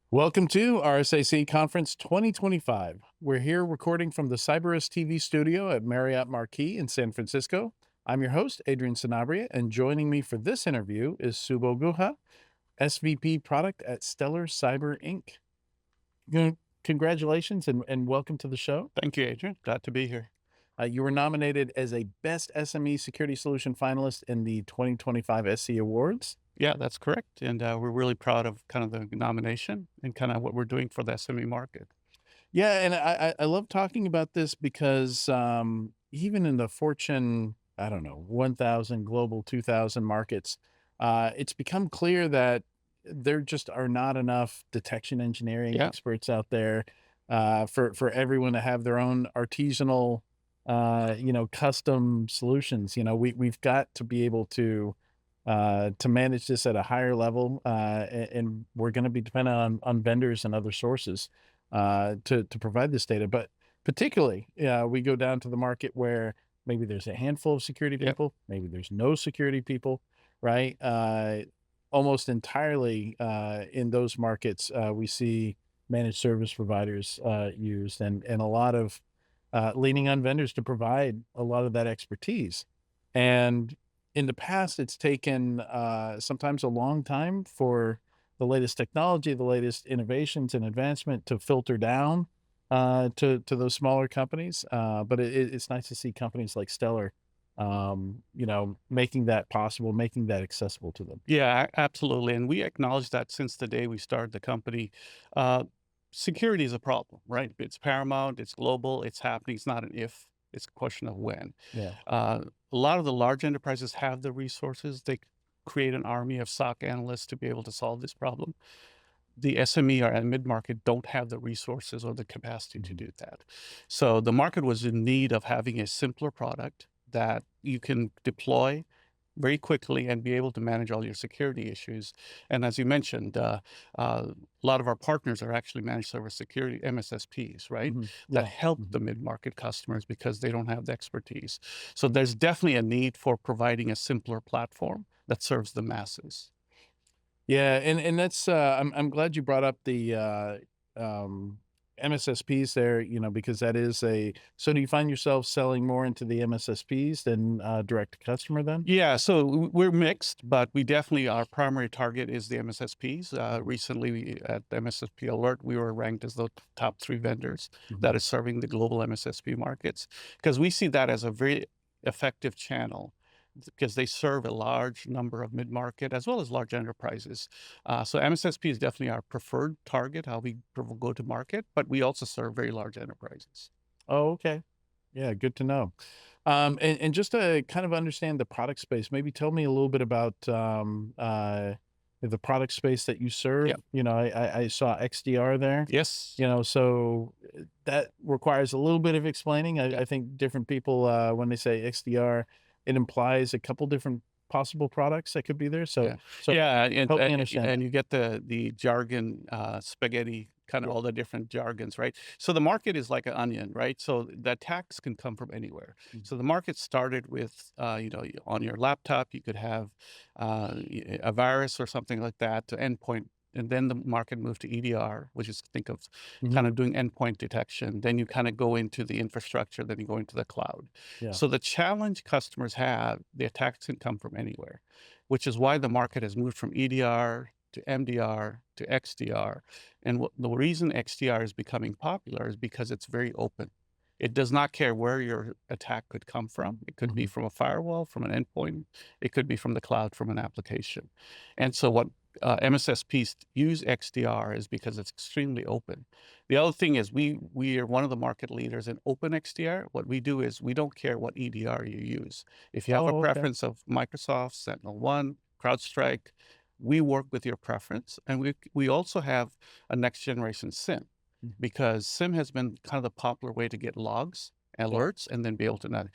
Welcome to RSAC Conference 2025. We're here recording from the Cyberus TV studio at Marriott Marquis in San Francisco. I'm your host, Adrian Sanabria, and joining me for this interview is Subo Guha, SVP Product at Stellar Cyber Inc. Congratulations and welcome to the show. Thank you, Adrian. Glad to be here. You were nominated as a Best SME Security Solution finalist in the 2025 SC Awards. Yeah, that's correct. And we're really proud of kind of the nomination and kind of what we're doing for the SME market. Yeah, and I love talking about this because even in the Fortune, I don't know, 1,000 global 2,000 markets, it's become clear that there just are not enough detection engineering Yeah, experts out there for everyone to have their own artisanal, custom solutions. We've got to be able to manage this at a higher level, and we're going to be dependent on vendors and other sources to provide this data. But particularly, we go down to the market where maybe there's a handful of security yeah, people, maybe there's no security people, right? Almost entirely in those markets, we see managed service providers used, and a lot of leaning on vendors to provide a lot of that expertise. And in the past, it's taken sometimes a long time for the latest technology, the latest innovations and advancement to filter down to those smaller companies. But it's nice to see companies like Stellar, making that possible, making that accessible to them. yeah, absolutely. And we acknowledge that since the day we started the company. Uh, Security is a problem, right? It's paramount, it's global, it's happening. It's not an if, it's a question of when. Yeah. A lot of the large enterprises have the resources. They create an army of SOC analysts to be able to solve this problem. The SME or mid-market don't have the resources or the capacity to Mhm. do that. So the market was in need of having a simpler product that you can deploy very quickly and be able to manage all your security issues. And as you mentioned, a lot of our partners are actually managed service security MSSPs, right? Mhm. That Yeah. help the Mhm. mid-market customers because they don't have the expertise. So there's definitely a need for providing a simpler platform that serves the masses. Yeah, and that's I'm glad you brought up the MSSPs there, because that is a so do you find yourself selling more into the MSSPs than direct to customer then? Yeah, so we're mixed, but we definitely our primary target is the MSSPs. Recently, at MSSP Alert, we were ranked as the top 3 vendors that Mhm. is serving the global MSSP markets because we see that as a very effective channel because they serve a large number of mid-market as well as large enterprises. So MSSP is definitely our preferred target, how we go to market, but we also serve very large enterprises. Oh, okay. Yeah, good to know. And just to kind of understand the product space, maybe tell me a little bit about the product space that you serve. Yeah. I saw XDR there. Yes. So that requires a little bit of explaining. Yeah. I think different people, when they say XDR, it implies a couple different possible products that could be there. So, Yeah, so yeah, and help me understand and that. you get the jargon, spaghetti, kind of Yeah. all the different jargons, right? So the market is like an onion, right? So the attacks can come from anywhere. Mhm. So the market started with, on your laptop, you could have a virus or something like that to endpoint. And then the market moved to EDR, which is think of Mhm. kind of doing endpoint detection. Then you kind of go into the infrastructure, then you go into the cloud. Yeah. So the challenge customers have, the attacks can come from anywhere, which is why the market has moved from EDR to MDR to XDR. And the reason XDR is becoming popular is because it's very open. It does not care where your attack could come from. It could be Mhm. from a firewall, from an endpoint. It could be from the cloud, from an application. And so what MSSPs use XDR is because it's extremely open. The other thing is we are one of the market leaders in Open XDR. What we do is we don't care what EDR you use. If you have a Oh, okay. preference of Microsoft, SentinelOne, CrowdStrike, we work with your preference. And we also have a next generation SIM Mhm. because SIM has been kind of the popular way to get logs, Yeah. alerts, and then be able to not.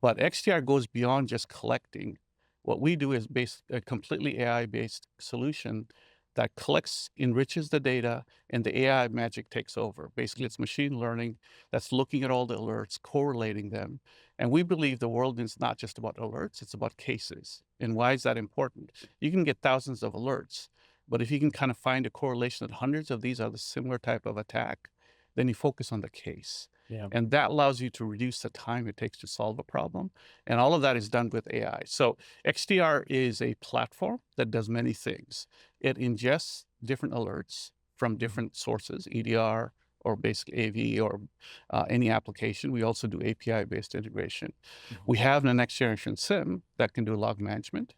But XDR goes beyond just collecting. What we do is a completely AI-based solution that collects, enriches the data, and the AI magic takes over. Basically, it's machine learning that's looking at all the alerts, correlating them. And we believe the world is not just about alerts, it's about cases. And why is that important? You can get thousands of alerts, But if you can kind of find a correlation that hundreds of these are the similar type of attack, then you focus on the case. Yeah. And that allows you to reduce the time it takes to solve a problem. And all of that is done with AI. So XDR is a platform that does many things. It ingests different alerts from different sources, EDR or basic AV or any application. We also do API-based integration. We have the next generation SIM that can do log management.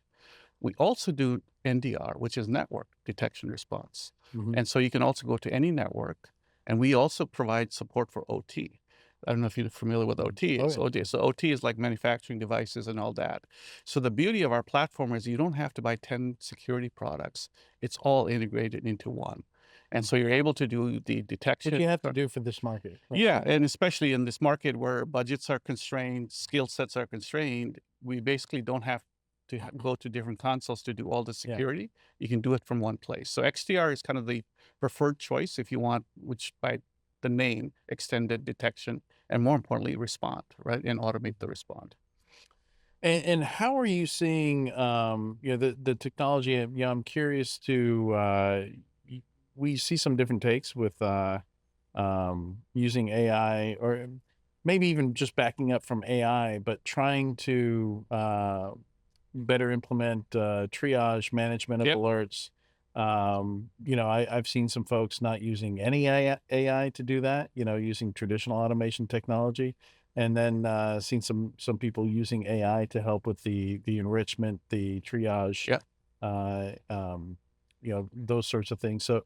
We also do NDR, which is network detection response. Mhm. And so you can also go to any network, and we also provide support for OT. I don't know if you're familiar with OT. Oh, It's yeah. OT. So OT is like manufacturing devices and all that. So the beauty of our platform is you don't have to buy 10 security products. It's all integrated into one. And so you're able to do the Which detection. you have to do for this market, right? Yeah, and especially in this market where budgets are constrained, skill sets are constrained, we basically don't have to go to different consoles to do all the Yeah. security. You can do it from one place. So XDR is kind of the preferred choice if you want, which by the name, extended detection, and more importantly, respond, right? And automate the respond. And how are you seeing, the technology? I'm curious to, we see some different takes with, using AI, or maybe even just backing up from AI, but trying to, better implement, triage management of Yep. alerts. I've seen some folks not using any AI to do that, using traditional automation technology, and then seen some people using AI to help with the enrichment, the triage, Yep. uh, um, those sorts of things. So,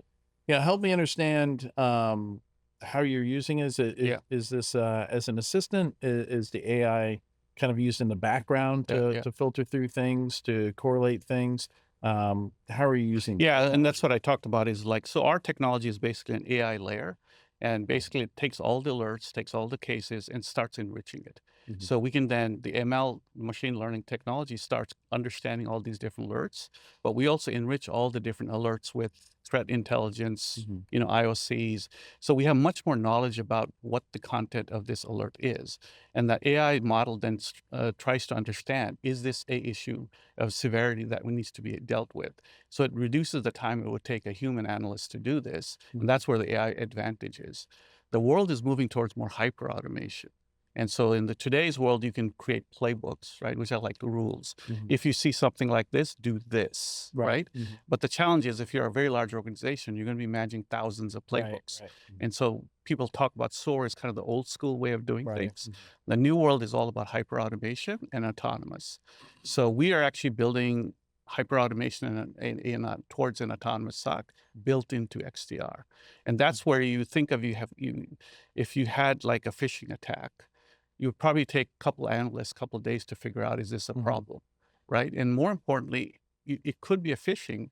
yeah, help me understand how you're using it. Yeah. Is this as an assistant? Is the AI kind of used in the background Yeah. to Yeah. filter through things, to correlate things? How are you using the Yeah, and that's technology? what I talked about is like, so our technology is basically an AI layer, and basically it takes all the alerts, takes all the cases, and starts enriching it. Mhm. So we can then, the ML machine learning technology starts understanding all these different alerts, but we also enrich all the different alerts with threat intelligence, Mhm. IOCs. So we have much more knowledge about what the content of this alert is. And the AI model then tries to understand, is this a issue of severity that needs to be dealt with? So it reduces the time it would take a human analyst to do this. And Mhm. that's where the AI advantage is. The world is moving towards more hyper automation. And so in the today's world, you can create playbooks, right? Which are like the rules. Mhm. If you see something like this, do this, Right. right? Mhm. But the challenge is if you're a very large organization, you're going to be managing thousands of Right. playbooks. Right. Mhm. And so people talk about SOAR as kind of the old school way of doing Right. things. Mhm. The new world is all about hyper automation and autonomous. So we are actually building hyperautomation towards an autonomous SOC built into XDR. And that's where you think of if you had like a phishing attack, you would probably take a couple analysts, a couple of days to figure out, is this a Mhm. problem, right? And more importantly, it could be a phishing,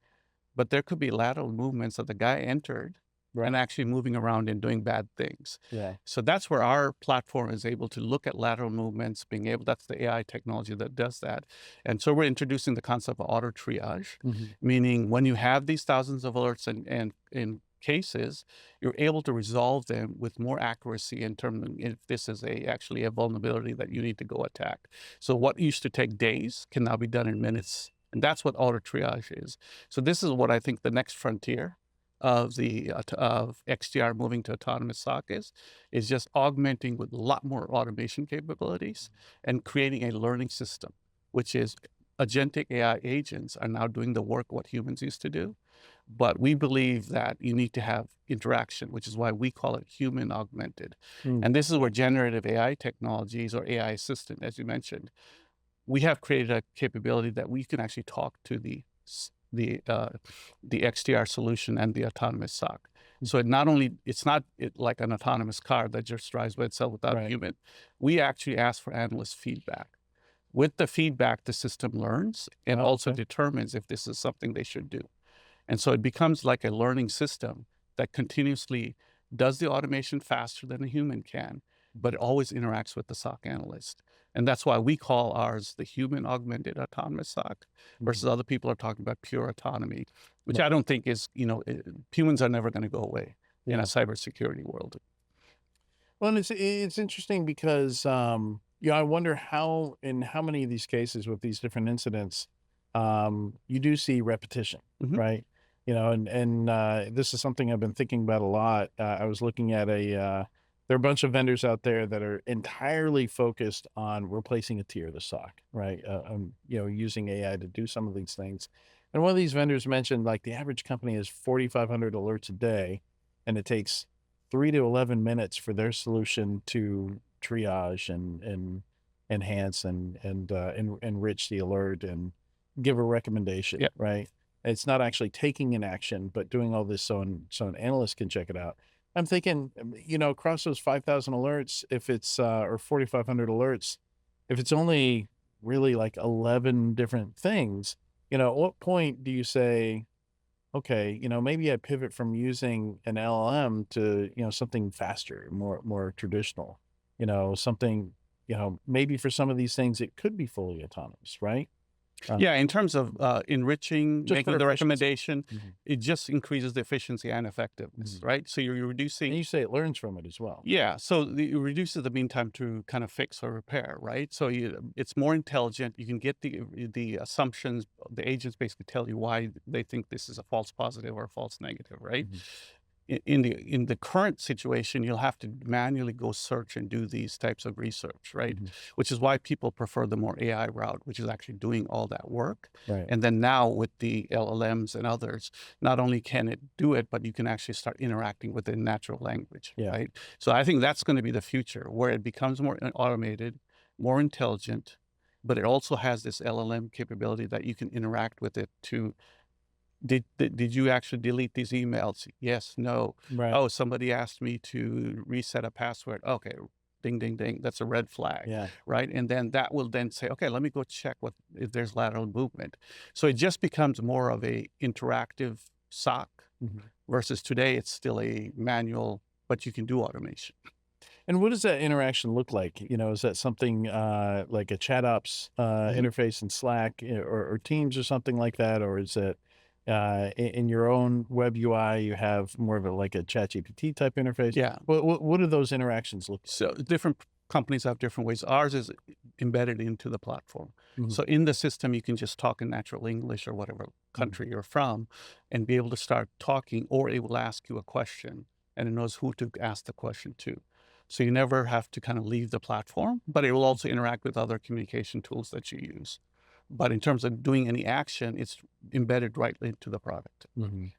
but there could be lateral movements that the guy entered Right. and actually moving around and doing bad things. Yeah. So that's where our platform is able to look at lateral movements, that's the AI technology that does that. And so we're introducing the concept of auto-triage, Mhm. meaning when you have these thousands of alerts and in cases, you're able to resolve them with more accuracy in terms of if this is actually a vulnerability that you need to go attack. So what used to take days can now be done in minutes. And that's what auto-triage is. So this is what I think the next frontier of XDR moving to autonomous SOC is just augmenting with a lot more automation capabilities and creating a learning system, which is agentic AI agents are now doing the work what humans used to do. But we believe that you need to have interaction, which is why we call it human-augmented. Mm. And this is where generative AI technologies or AI assistant, as you mentioned, we have created a capability that we can actually talk to the XDR solution and the autonomous SOC. So it's not like an autonomous car that just drives by itself without a Right. human. We actually ask for analyst feedback. With the feedback, the system learns and Oh, also okay. determines if this is something they should do. And so it becomes like a learning system that continuously does the automation faster than a human can, but it always interacts with the SOC analyst. And that's why we call ours the human augmented autonomous SOC Mhm. versus other people are talking about pure autonomy, which Right. I don't think is, humans are never going to go away in a Yeah. cybersecurity world. Well, and it's interesting because, I wonder how in how many of these cases with these different incidents, you do see repetition, Mhm. right? This is something I've been thinking about a lot. I was looking at there are a bunch of vendors out there that are entirely focused on replacing a tier of the SOC, right? Using AI to do some of these things. And one of these vendors mentioned like the average company has 4,500 alerts a day, and it takes 3 to 11 minutes for their solution to triage and enhance and enrich the alert and give a recommendation, Yeah. right? It's not actually taking an action, but doing all this so an analyst can check it out. I'm thinking, across those 5,000 alerts, if it's or 4,500 alerts, if it's only really like 11 different things, at what point do you say, okay, maybe I pivot from using an LLM to, something faster, more traditional, something, maybe for some of these things it could be fully autonomous, right? Yeah, in terms of enriching, Just for making the efficiency. recommendation, Mhm. it just increases the efficiency and effectiveness, Mhm. right? So you're And reducing, you say it learns from it as well. yeah, so it reduces the mean time to kind of fix or repair, right? So it's more intelligent. You can get the assumptions. The agents basically tell you why they think this is a false positive or a false negative, right? Mhm. In the current situation, you'll have to manually go search and do these types of research, right? Mhm. Which is why people prefer the more AI route, which is actually doing all that work. Right. And then now with the LLMs and others, not only can it do it, but you can actually start interacting with it in natural language, Yeah. right? So I think that's going to be the future, where it becomes more automated, more intelligent, but it also has this LLM capability that you can interact with it to did you actually delete these emails? Yes, no. Right. Oh, somebody asked me to reset a password. Okay, ding, ding, ding. That's a red flag, Yeah. right? And then that will then say, okay, let me go check what if there's lateral movement. So it just becomes more of a interactive SOC Mhm. versus today it's still a manual, but you can do automation. And what does that interaction look like? Is that something like a chat ops Mhm. interface in Slack or Teams or something like that? Or is it in your own web UI, you have more of like a ChatGPT type interface? Yeah. What do those interactions look like? So different companies have different ways. Ours is embedded into the platform. Mhm. So in the system, you can just talk in natural English or whatever Mhm. country you're from and be able to start talking, or it will ask you a question and it knows who to ask the question to. So you never have to kind of leave the platform, but it will also interact with other communication tools that you use. But in terms of doing any action, it's embedded right into the product. Mhm.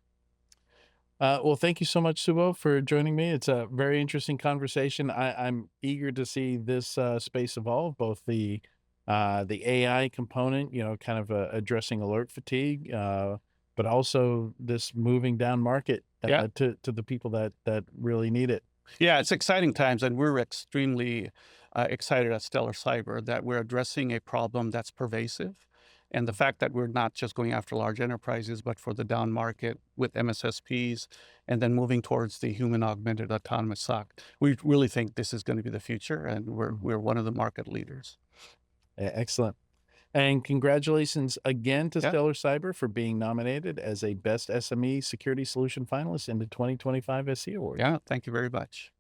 Well, thank you so much, Subo, for joining me. It's a very interesting conversation. I'm eager to see this space evolve, both the AI component, kind of addressing alert fatigue, but also this moving down market Yeah. to the people that really need it. Yeah, it's exciting times, and we're extremely excited at Stellar Cyber that we're addressing a problem that's pervasive. And the fact that we're not just going after large enterprises, but for the down market with MSSPs, and then moving towards the human-augmented autonomous SOC, we really think this is going to be the future, and we're Mhm. we're one of the market leaders. Excellent. And congratulations again to Yeah, Stellar Cyber for being nominated as a Best SME Security Solution finalist in the 2025 SC Awards. yeah. Thank you very much.